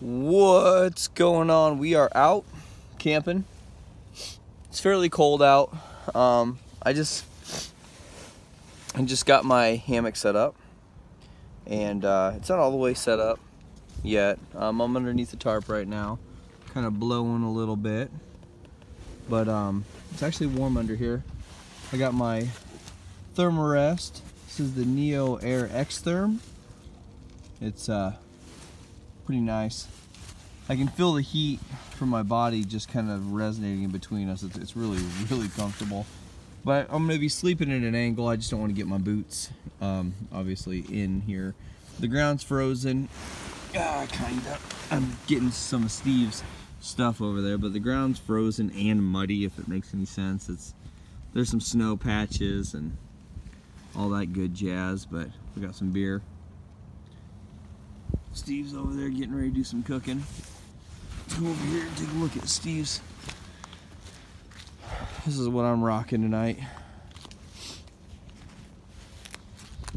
What's going on? We are out camping. It's fairly cold out. I just got my hammock set up, and it's not all the way set up yet. I'm underneath the tarp right now, kind of blowing a little bit, but it's actually warm under here. I got my Thermarest. This is the Neo Air X-Therm. It's pretty nice. I can feel the heat from my body just kind of resonating in between us. It's really comfortable. But I'm going to be sleeping at an angle. I just don't want to get my boots, obviously, in here. The ground's frozen. Kinda. I'm getting some of Steve's stuff over there, but the ground's frozen and muddy, if it makes any sense. There's some snow patches and all that good jazz, but we got some beer. Steve's over there getting ready to do some cooking. Let's go over here and take a look at Steve's. This is what I'm rocking tonight.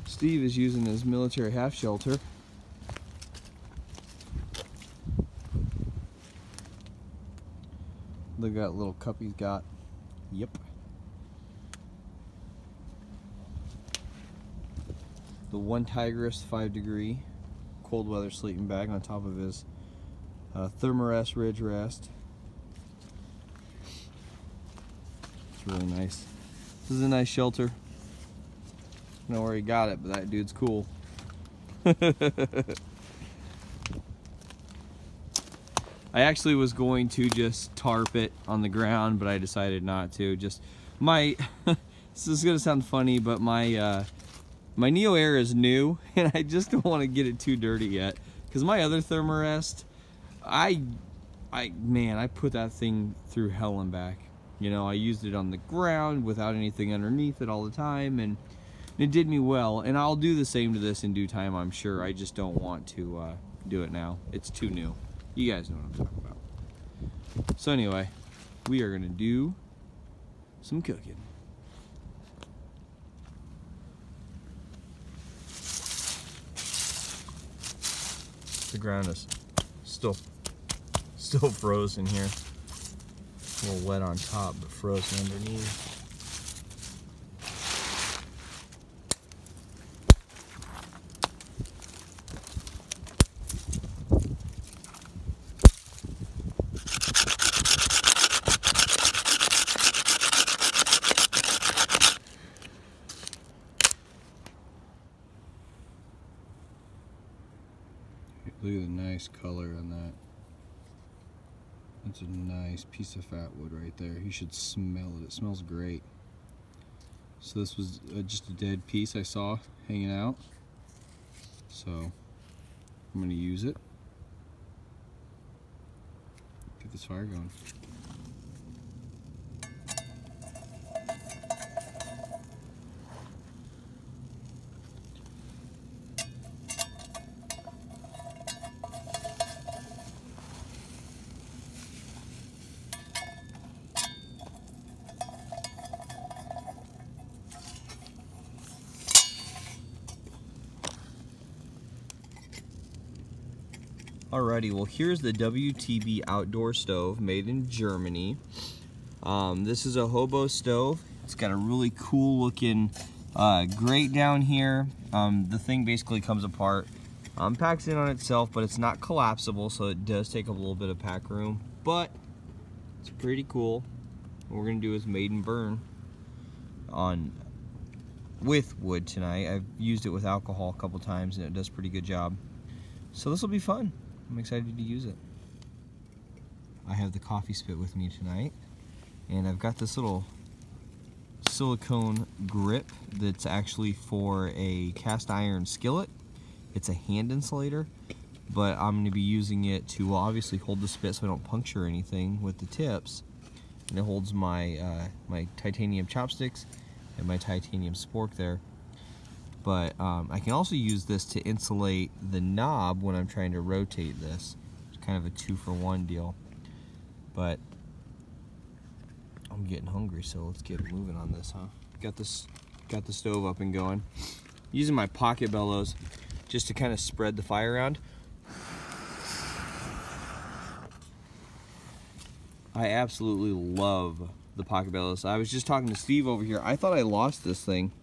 Steve is using his military half shelter. Look at that little cup he's got. Yep. The One Tigris 5 degree cold weather sleeping bag on top of his Thermarest Ridge Rest. It's really nice. This is a nice shelter. I don't know where he got it, but that dude's cool. I actually was going to just tarp it on the ground, but I decided not to. Just my this is gonna sound funny, but my my Neo Air is new, and I just don't want to get it too dirty yet. Because my other Thermarest, man, I put that thing through hell and back. You know, I used it on the ground without anything underneath it all the time, and it did me well. And I'll do the same to this in due time, I'm sure. I just don't want to do it now. It's too new. You guys know what I'm talking about. So anyway, we are gonna do some cooking. The ground is still frozen here. A little wet on top, but frozen underneath. Look at the nice color on that. That's a nice piece of fat wood right there. You should smell it. It smells great. So this was just a dead piece I saw hanging out. So I'm going to use it. Get this fire going. Alrighty, well here's the WTB outdoor stove made in Germany. This is a hobo stove. It's got a really cool looking grate down here. The thing basically comes apart, packs in on itself, but it's not collapsible, so it does take up a little bit of pack room, but it's pretty cool. What we're gonna do is maiden burn with wood tonight. I've used it with alcohol a couple times and it does a pretty good job. So this will be fun. I'm excited to use it. I have the coffee spit with me tonight, and I've got this little silicone grip that's actually for a cast iron skillet. It's a hand insulator, but I'm going to be using it to obviously hold the spit so I don't puncture anything with the tips. And it holds my my titanium chopsticks and my titanium spork there. But I can also use this to insulate the knob when I'm trying to rotate this. It's kind of a 2-for-1 deal. But I'm getting hungry, so let's get moving on this, huh? Got the stove up and going. Using my pocket bellows just to kind of spread the fire around. I absolutely love the Pocket Bellows. I was just talking to Steve over here. I thought I lost this thing.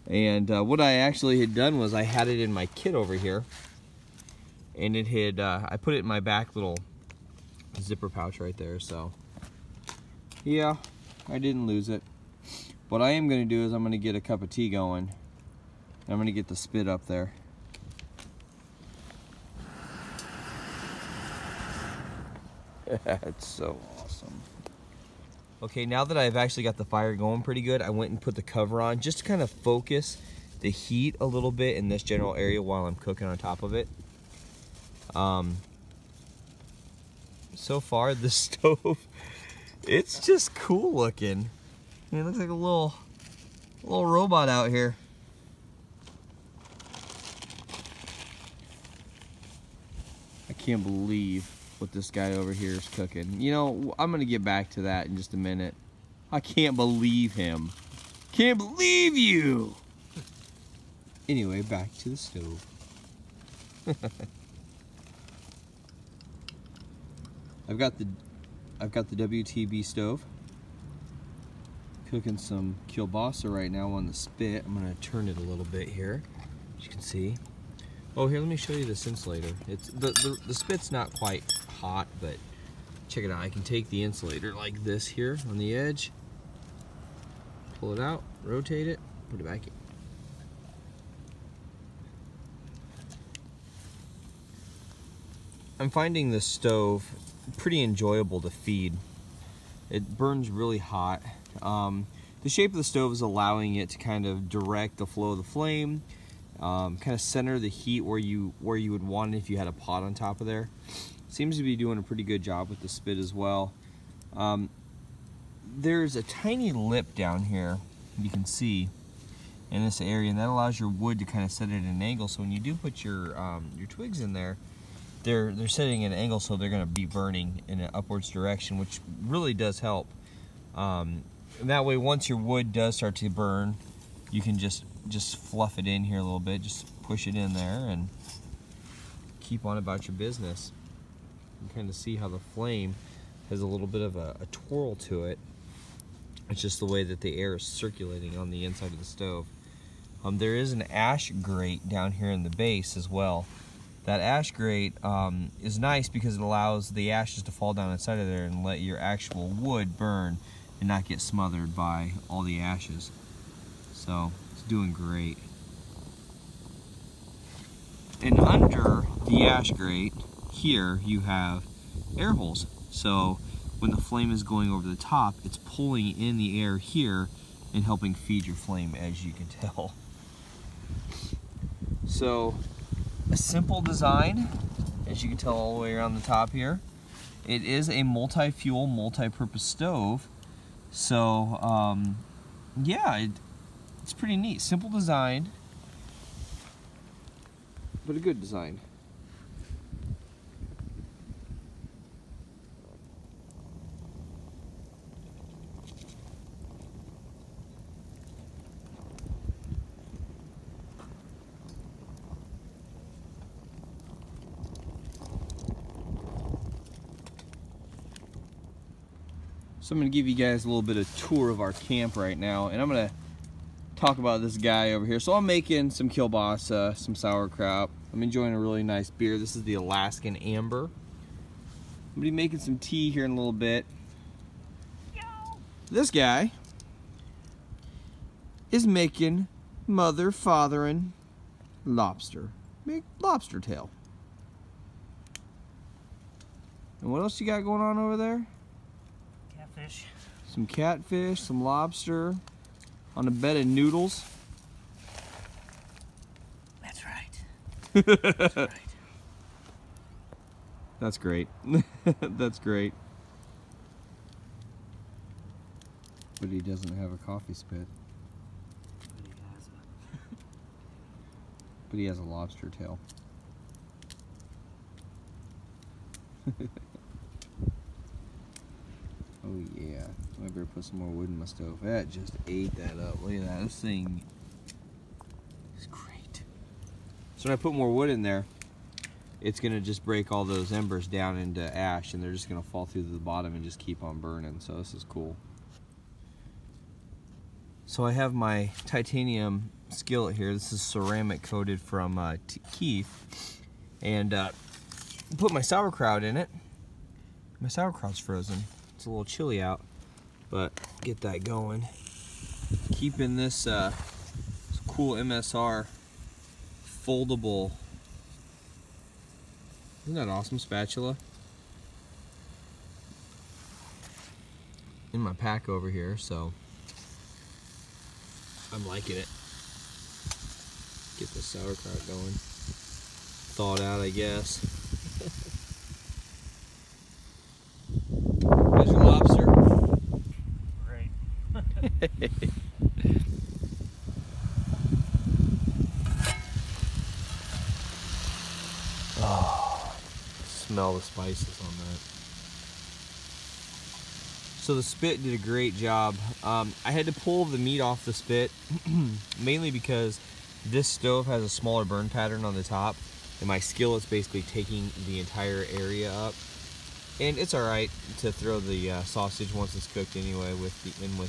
And what I actually had done was I had it in my kit over here. And it had, I put it in my back little zipper pouch right there. So, yeah, I didn't lose it. What I am going to do is I'm going to get a cup of tea going. And I'm going to get the spit up there. That's so awesome. Okay, now that I've actually got the fire going pretty good, I went and put the cover on just to kind of focus the heat a little bit in this general area while I'm cooking on top of it. So far, the stove, it's just cool looking. It looks like a little robot out here. I can't believe what this guy over here is cooking. You know, I'm gonna get back to that in just a minute. I can't believe him. Can't believe you! Anyway, back to the stove. I've got the WTB stove. Cooking some kielbasa right now on the spit. I'm gonna turn it a little bit here, as you can see. Oh, here, let me show you this insulator. It's the spit's not quite hot, but check it out. I can take the insulator like this here on the edge, pull it out, rotate it, put it back in. I'm finding this stove pretty enjoyable to feed. It burns really hot. The shape of the stove is allowing it to kind of direct the flow of the flame, kind of center the heat where you would want it if you had a pot on top of there. Seems to be doing a pretty good job with the spit as well. There's a tiny lip down here you can see in this area, and that allows your wood to kind of set it at an angle. So when you do put your twigs in there, they're setting at an angle, so they're going to be burning in an upwards direction, which really does help. And that way, once your wood does start to burn, you can just fluff it in here a little bit, just push it in there, and keep on about your business. You kind of see how the flame has a little bit of a twirl to it. It's just the way that the air is circulating on the inside of the stove. There is an ash grate down here in the base as well. That ash grate is nice because it allows the ashes to fall down inside of there and let your actual wood burn and not get smothered by all the ashes. So it's doing great. And under the ash grate here you have air holes. So when the flame is going over the top, it's pulling in the air here and helping feed your flame, as you can tell. So a simple design, as you can tell all the way around the top here. It is a multi-fuel, multi-purpose stove. So yeah, it's pretty neat. Simple design, but a good design. So I'm going to give you guys a little bit of tour of our camp right now, and I'm going to talk about this guy over here. So I'm making some kielbasa, some sauerkraut. I'm enjoying a really nice beer. This is the Alaskan Amber. I'm going to be making some tea here in a little bit. This guy is making mother, fathering lobster. Make lobster tail. And what else you got going on over there? Catfish. Some catfish, some lobster on a bed of noodles. That's right. That's right. That's great. That's great. But he doesn't have a coffee spit. But he has a lobster tail. Oh yeah. I better put some more wood in my stove. That just ate that up. Look at that. This thing is great. So when I put more wood in there, it's gonna just break all those embers down into ash, and they're just gonna fall through to the bottom and just keep on burning. So this is cool. So I have my titanium skillet here. This is ceramic coated from Keith, and put my sauerkraut in it. My sauerkraut's frozen. It's a little chilly out, but get that going. Keeping this cool MSR foldable, isn't that awesome, spatula, in my pack over here, so I'm liking it. Get the sauerkraut going. Thaw it out, I guess. There's your lobster. Great. Oh, smell the spices on that. So the spit did a great job. I had to pull the meat off the spit mainly because this stove has a smaller burn pattern on the top, and my skillet's basically taking the entire area up. And it's alright to throw the sausage once it's cooked anyway with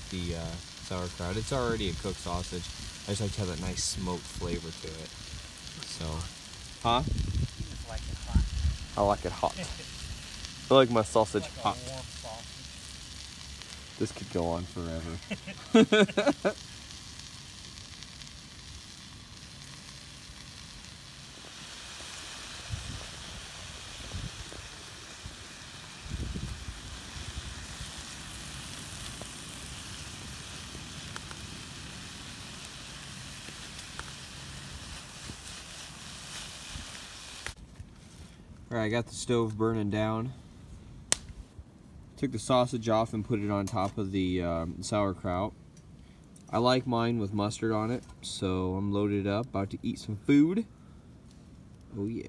the sauerkraut. It's already a cooked sausage. I just like to have that nice smoked flavor to it. So, huh? You just like it hot. I like it hot. I like my sausage Like hot. a warm sausage. This could go on forever. Alright, I got the stove burning down. Took the sausage off and put it on top of the sauerkraut. I like mine with mustard on it, so I'm loaded up, about to eat some food. Oh yeah.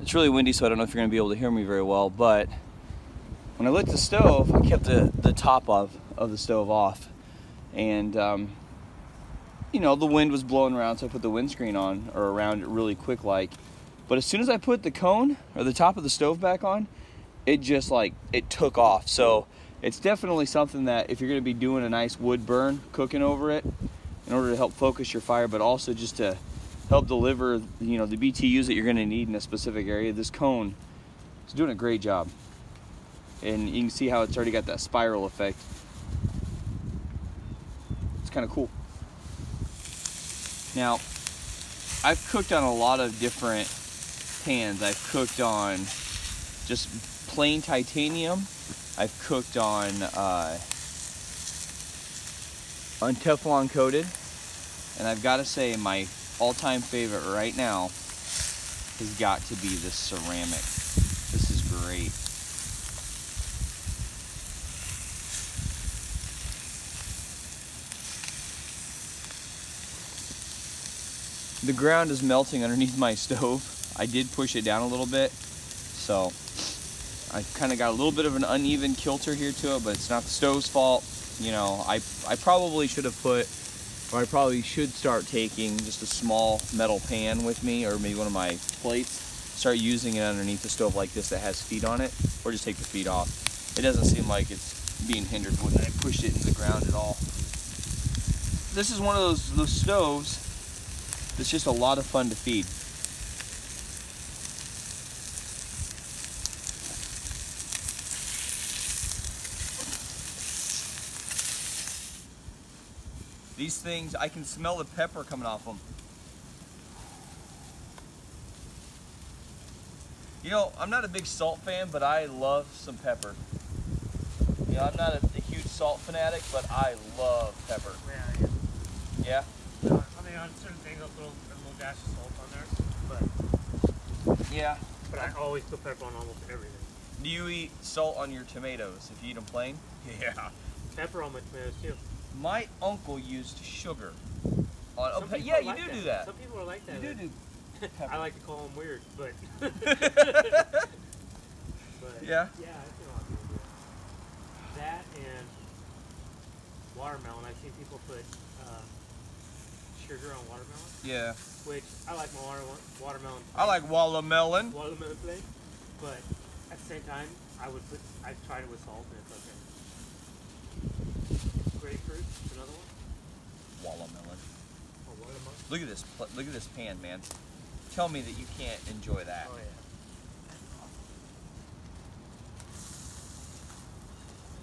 It's really windy, so I don't know if you're going to be able to hear me very well, but when I lit the stove, I kept the top of the stove off, and you know, the wind was blowing around, so I put the windscreen on, or around it really quick like, but as soon as I put the cone, or the top of the stove back on, it just like, it took off. So it's definitely something that if you're going to be doing a nice wood burn, cooking over it, in order to help focus your fire, but also just to help deliver, you know, the BTUs that you're going to need in a specific area, this cone is doing a great job. And you can see how it's already got that spiral effect. It's kind of cool. Now, I've cooked on a lot of different pans. I've cooked on just plain titanium. I've cooked on Teflon coated. And I've got to say, my all-time favorite right now has got to be this ceramic. This is great. The ground is melting underneath my stove. I did push it down a little bit, So I kind of got a little bit of an uneven kilter here to it, but it's not the stove's fault. You know, I probably should have put, or I probably should start taking just a small metal pan with me, or maybe one of my plates, start using it underneath the stove like this that has feet on it, or just take the feet off. It doesn't seem like it's being hindered when I pushed it into the ground at all. This is one of those stoves that's just a lot of fun to feed. These things, I can smell the pepper coming off them. You know, I'm not a big salt fan, but I love some pepper. You know, I'm not a huge salt fanatic, but I love pepper. Yeah, Yeah? I mean, on certain things, I'll throw a little dash of salt on there, but Yeah. I always put pepper on almost everything. Do you eat salt on your tomatoes if you eat them plain? Yeah. Pepper on my tomatoes too. My uncle used sugar on. Some people Yeah, are you like do that. Some people are like that. You do pepper. I like to call them weird, but. but Yeah. Yeah, I think a lot of people do that. That and watermelon. I've seen people put sugar on watermelon, Yeah. which I like my watermelon. I like watermelon. Watermelon plain, but at the same time, I've tried it with salt and it's okay. Grapefruit, another one. Watermelon. Or watermelon. Look at this. Look at this pan, man. Tell me that you can't enjoy that. Oh yeah.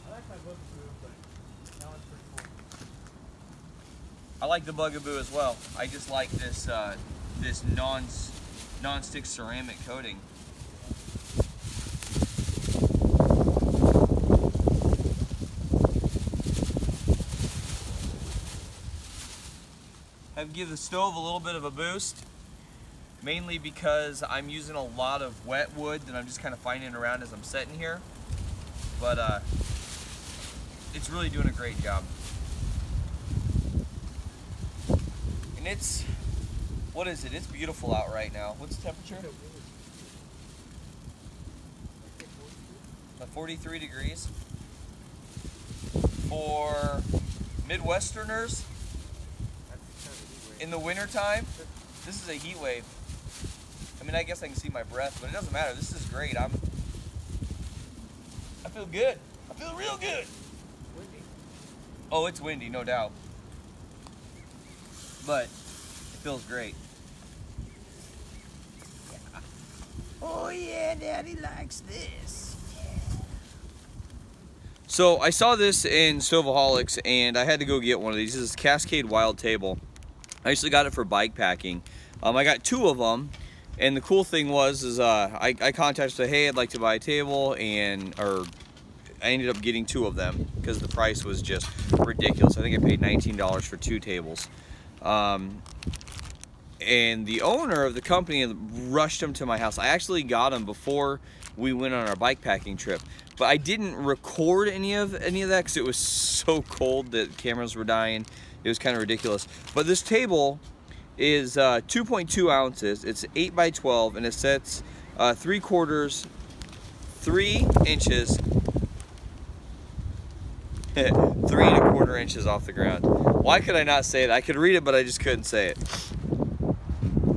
I like my bugaboo, but that one's pretty cool. I like the Bugaboo as well. I just like this this non-stick ceramic coating. I've give the stove a little bit of a boost, mainly because I'm using a lot of wet wood that I'm just kind of finding around as I'm sitting here. But it's really doing a great job. And it's, what is it? It's beautiful out right now. What's the temperature? 43 degrees. For Midwesterners, in the wintertime, this is a heat wave. I mean, I guess I can see my breath, but it doesn't matter. This is great. I feel good. I feel real good. Windy. Oh, it's windy, no doubt. But it feels great. Yeah. Oh yeah, Daddy likes this. So I saw this in Stoveaholics and I had to go get one of these. This is Cascade Wild Table. I actually got it for bike packing. I got 2 of them, and the cool thing was I contacted, said, hey, I'd like to buy a table, or I ended up getting 2 of them because the price was just ridiculous. I think I paid $19 for 2 tables. And the owner of the company rushed them to my house. I actually got them before we went on our bike packing trip, but I didn't record any of that because it was so cold that cameras were dying. It was kind of ridiculous. But this table is 2.2 ounces. It's 8 by 12, and it sets 3 inches, 3¼ inches off the ground. Why could I not say it? I could read it, but I just couldn't say it.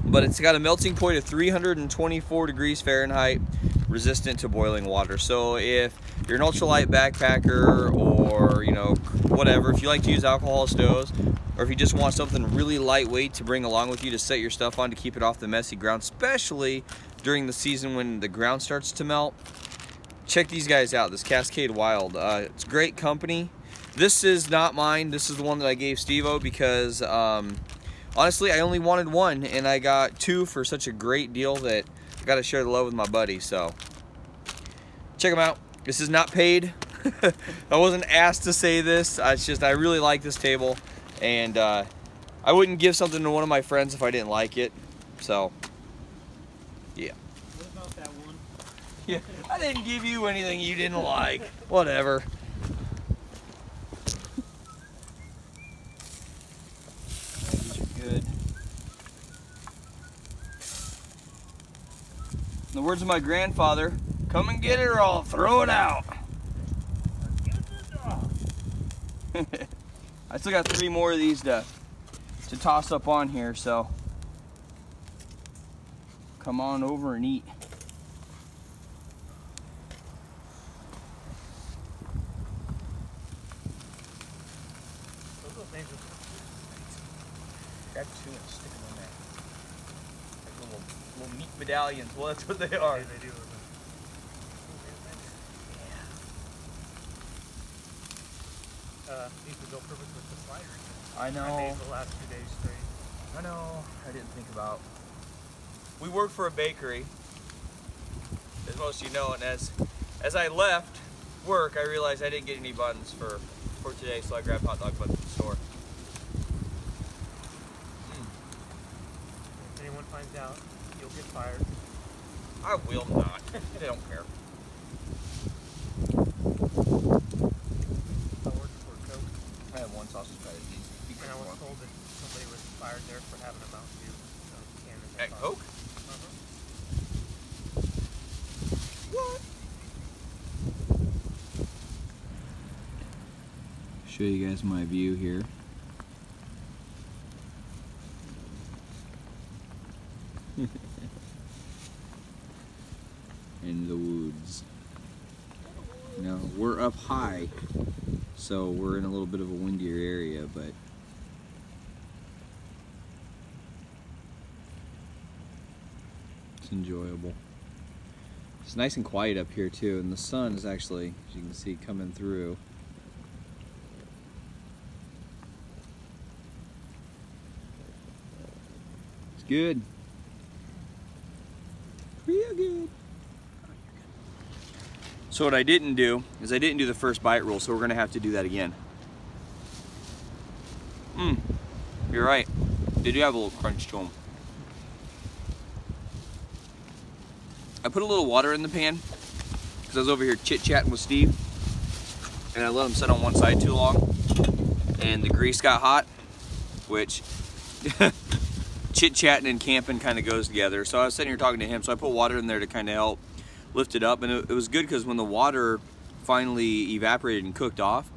But it's got a melting point of 324 degrees Fahrenheit, resistant to boiling water. So if you're an ultralight backpacker, or you know, whatever, if you like to use alcohol stoves, or if you just want something really lightweight to bring along with you to set your stuff on to keep it off the messy ground, especially during the season when the ground starts to melt, check these guys out, this Cascade Wild. It's great company. This is not mine. This is the one that I gave Steve-O because honestly, I only wanted 1 and I got 2 for such a great deal that I got to share the love with my buddy. So check them out. This is not paid. I wasn't asked to say this. It's just I really like this table, and I wouldn't give something to one of my friends if I didn't like it. So yeah. What about that one? Yeah, I didn't give you anything you didn't like. Whatever. These are good. In the words of my grandfather, come and get it or I'll throw it out. I still got 3 more of these to toss up on here, so come on over and eat. Those little things are Grab 2 and stick them in there. Like little meat medallions. Well, that's what they are. they do. These would go perfect with the sliders. I know. I made the last 2 days straight. I know. I didn't think about. We work for a bakery, as most of you know, and as I left work, I realized I didn't get any buns for today, so I grabbed hot dog buns from the store. If anyone finds out, you'll get fired. I will not. They don't care. I worked for Coke, I have 1 sausage patty. and I was told that somebody was fired there for having a Mountain Dew can in their At car. Coke? What? Show you guys my view here. In the woods. Now we're up high, so we're in a little bit of a windier area, but it's enjoyable. It's nice and quiet up here too, and the sun is actually, as you can see, coming through. It's good. Real good. So what I didn't do is I didn't do the first bite rule, so we're gonna have to do that again. You're right. They do have a little crunch to them. I put a little water in the pan because I was over here chit-chatting with Steve, and I let him sit on one side too long, and the grease got hot, which chit-chatting and camping kind of goes together. So I was sitting here talking to him, so I put water in there to kind of help lift it up, and it was good because when the water finally evaporated and cooked off,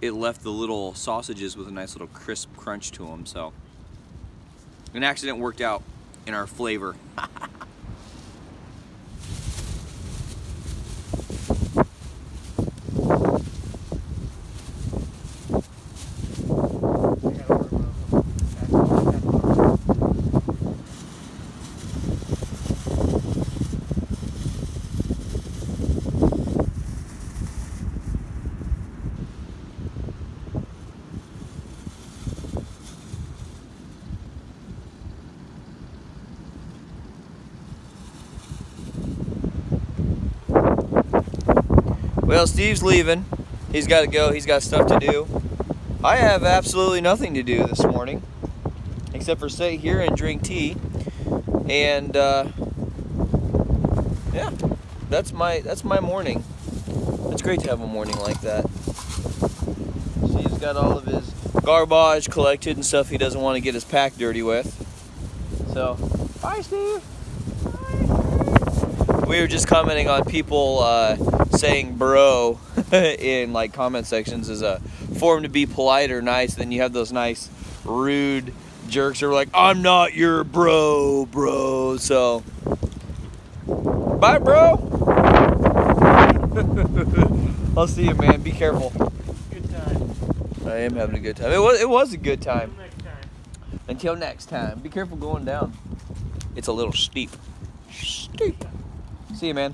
it left the little sausages with a nice little crisp crunch to them. So an accident worked out in our flavor. Well, Steve's leaving. He's got to go. He's got stuff to do. I have absolutely nothing to do this morning except for sit here and drink tea. And yeah, that's my morning. It's great to have a morning like that. Steve's got all of his garbage collected and stuff he doesn't want to get his pack dirty with. So, bye, Steve. We were just commenting on people saying bro in like comment sections as a form to be polite or nice. Then you have those nice rude jerks who are like, I'm not your bro. So bye, bro. I'll see you, man. Be careful. Good time. I am having a good time. It was a good time. Until next time. Until next time. Be careful going down. It's a little steep. See you, man.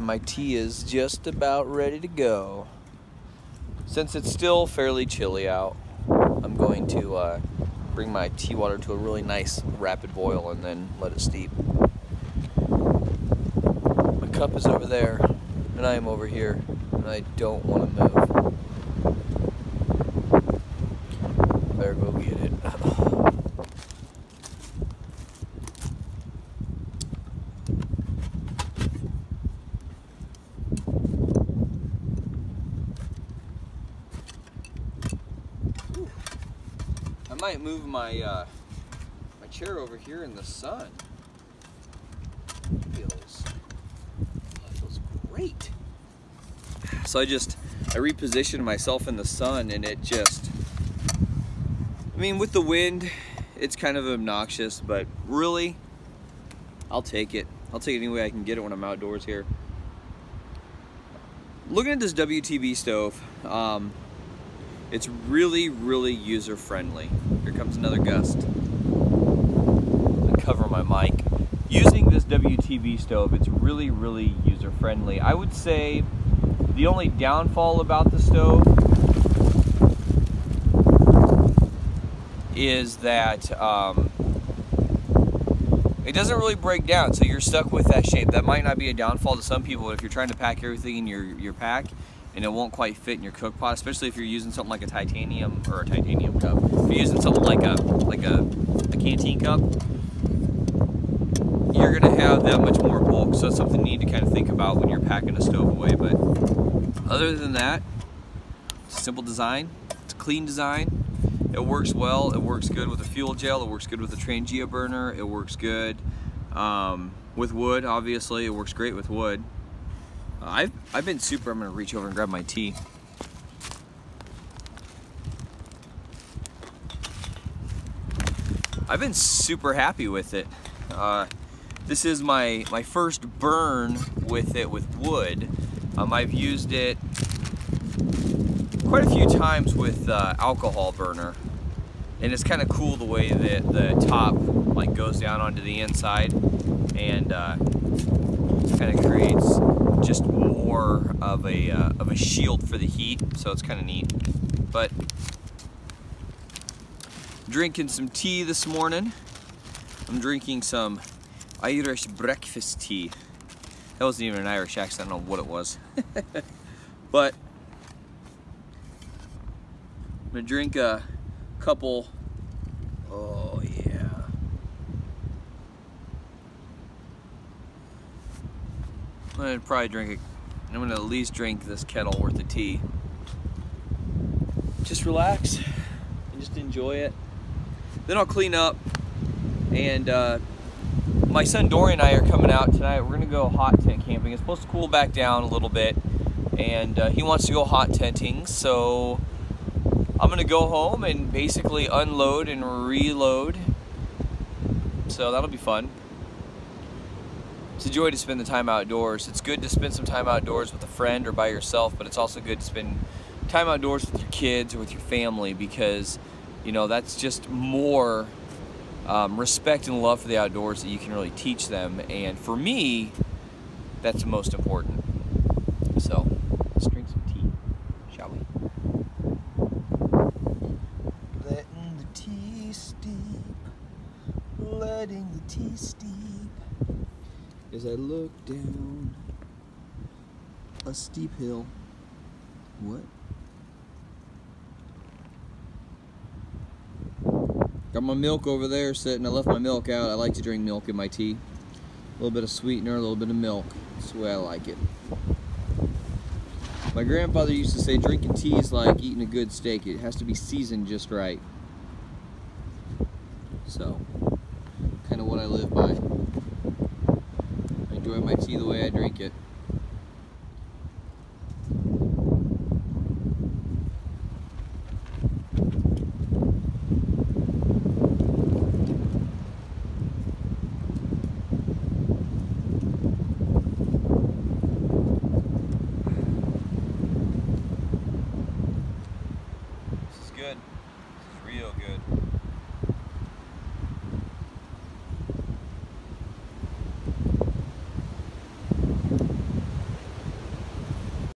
My tea is just about ready to go. Since it's still fairly chilly out, I'm going to bring my tea water to a really nice rapid boil and then let it steep. My cup is over there, and I am over here, and I don't want to move. Better go get it. I might move my my chair over here in the sun. feels great. So I repositioned myself in the sun, and it just, I mean, with the wind, it's kind of obnoxious, but really, I'll take it. I'll take it any way I can get it when I'm outdoors here. Looking at this WTB stove, it's really, really user-friendly. Here comes another gust. Cover my mic. Using this WTB stove, it's really, really user-friendly. I would say the only downfall about the stove is that it doesn't really break down, so you're stuck with that shape. That might not be a downfall to some people, but if you're trying to pack everything in your pack and it won't quite fit in your cook pot, especially if you're using something like a titanium or a titanium cup. If you're using something like a canteen cup, you're gonna have that much more bulk, so it's something you need to kind of think about when you're packing a stove away. But other than that, it's a simple design, it's a clean design. It works well. It works good with a fuel gel. It works good with a Trangia burner. It works good with wood. Obviously, it works great with wood. I've been super. I'm gonna reach over and grab my tea. I've been super happy with it. This is my first burn with it with wood. I've used it quite a few times with alcohol burner, and it's kind of cool the way that the top like goes down onto the inside and kind of creates just more of a shield for the heat, so it's kind of neat. But drinking some tea this morning. I'm drinking some Irish breakfast tea. That wasn't even an Irish accent, I don't know what it was. But I'm gonna drink a couple, oh yeah. I'm gonna probably I'm gonna at least drink this kettle worth of tea. Just relax and just enjoy it. Then I'll clean up, and my son Dory and I are coming out tonight. We're gonna go hot tent camping. It's supposed to cool back down a little bit, and he wants to go hot tenting, so I'm gonna go home and basically unload and reload. So that'll be fun. It's a joy to spend the time outdoors. It's good to spend some time outdoors with a friend or by yourself, but it's also good to spend time outdoors with your kids or with your family, because you know that's just more respect and love for the outdoors that you can really teach them. And for me, that's most important. So let's drink some tea, shall we? Letting the tea steep, letting the tea steep, as I look down a steep hill. What? Got my milk over there sitting. I left my milk out. I like to drink milk in my tea. A little bit of sweetener, a little bit of milk. That's the way I like it. My grandfather used to say drinking tea is like eating a good steak. It has to be seasoned just right. So, kind of what I live by. I enjoy my tea the way I drink it. This is good. This is real good.